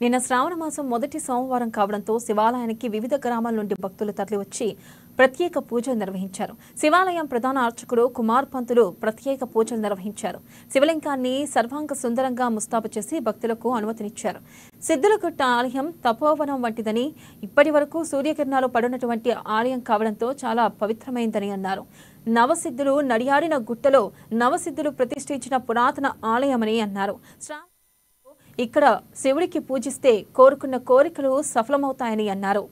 నిన్న శ్రావణ మాసం మొదటి సోమవారం కావడంతో శివాలయానికి వివిధ గ్రామాల నుండి భక్తులు తరలివచ్చి ప్రత్యేక పూజలు నిర్వహించారు. శివాలయం ప్రధాన అర్చకుడు కుమార్ పంతులు ప్రత్యేక పూజలు నిర్వహించారు. శివలింగాన్ని సర్వాంగ సుందరంగా ముస్తాబు చేసి భక్తులకు అనుమతినిచ్చారు. సిద్ధులగుట్ట ఆలయం తపోవనం వంటిదని, ఇప్పటి వరకు సూర్యకిరణాలు పడినటువంటి ఆలయం కావడంతో చాలా పవిత్రమైందని అన్నారు. నవసిద్ధులు నడియాడిన గుట్టలో నవసిద్ధులు ప్రతిష్ఠించిన పురాతన ఆలయమని అన్నారు. ఇక్కడ శివుడికి పూజిస్తే కోరుకున్న కోరికలు సఫలమవుతాయని అన్నారు.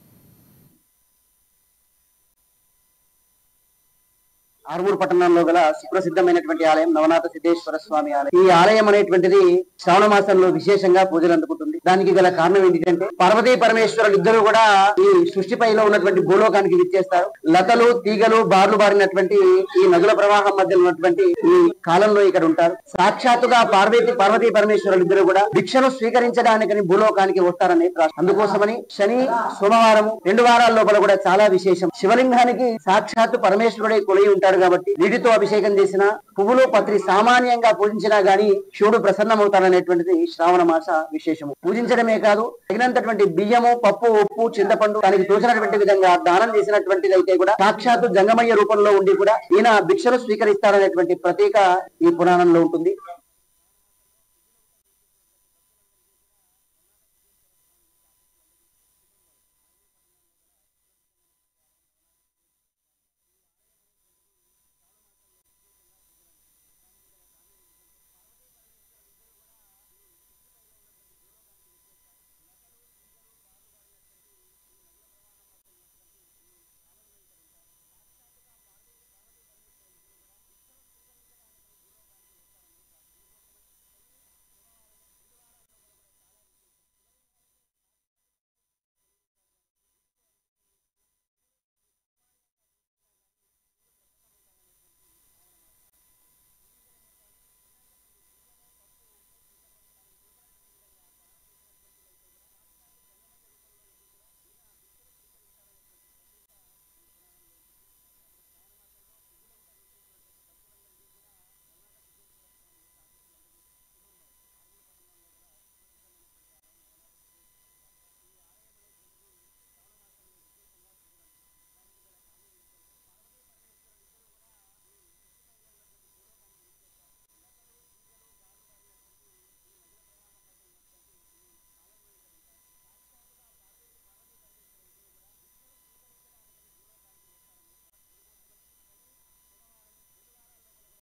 ఆర్మూర్ పట్టణంలో గల సుప్రసిద్ధమైనటువంటి ఆలయం నవనాథ సిద్ధేశ్వర స్వామి ఆలయం. ఈ ఆలయం అనేటువంటిది శ్రావణ మాసంలో విశేషంగా పూజలు అందుకుంటుంది. దానికి గల కారణం ఏంటంటే పార్వతీ పరమేశ్వరులు ఇద్దరు కూడా ఈ సృష్టిపైలో ఉన్నటువంటి భూలోకానికి విచ్చేస్తారు. లతలు తీగలు బార్లు బారినటువంటి ఈ నదుల ప్రవాహం మధ్య ఉన్నటువంటి ఈ కాలంలో ఇక్కడ ఉంటారు. సాక్షాత్తుగా పార్వతీ పరమేశ్వరులు ఇద్దరు కూడా భిక్షను స్వీకరించడానికని భూలోకానికి వస్తారని అందుకోసమని శని సోమవారం 2 వారాల లోపల కూడా చాలా విశేషం. శివలింగానికి సాక్షాత్తు పరమేశ్వరుడే కొలయి ఉంటాడు కాబట్టి నీటితో అభిషేకం చేసిన పువ్వులు పత్రి సామాన్యంగా పూజించినా గానీ శివుడు ప్రసన్నమవుతాడనేటువంటిది శ్రావణ మాస విశేషము. పూజించడమే కాదు, తగినంతటువంటి బియ్యము, పప్పు, ఉప్పు, చింతపండు తనకి తోచినటువంటి విధంగా దానం చేసినటువంటిది అయితే కూడా సాక్షాత్తు జంగమయ్య రూపంలో ఉండి కూడా ఈయన భిక్షను స్వీకరిస్తాడనేటువంటి ప్రతీక ఈ పురాణంలో ఉంటుంది.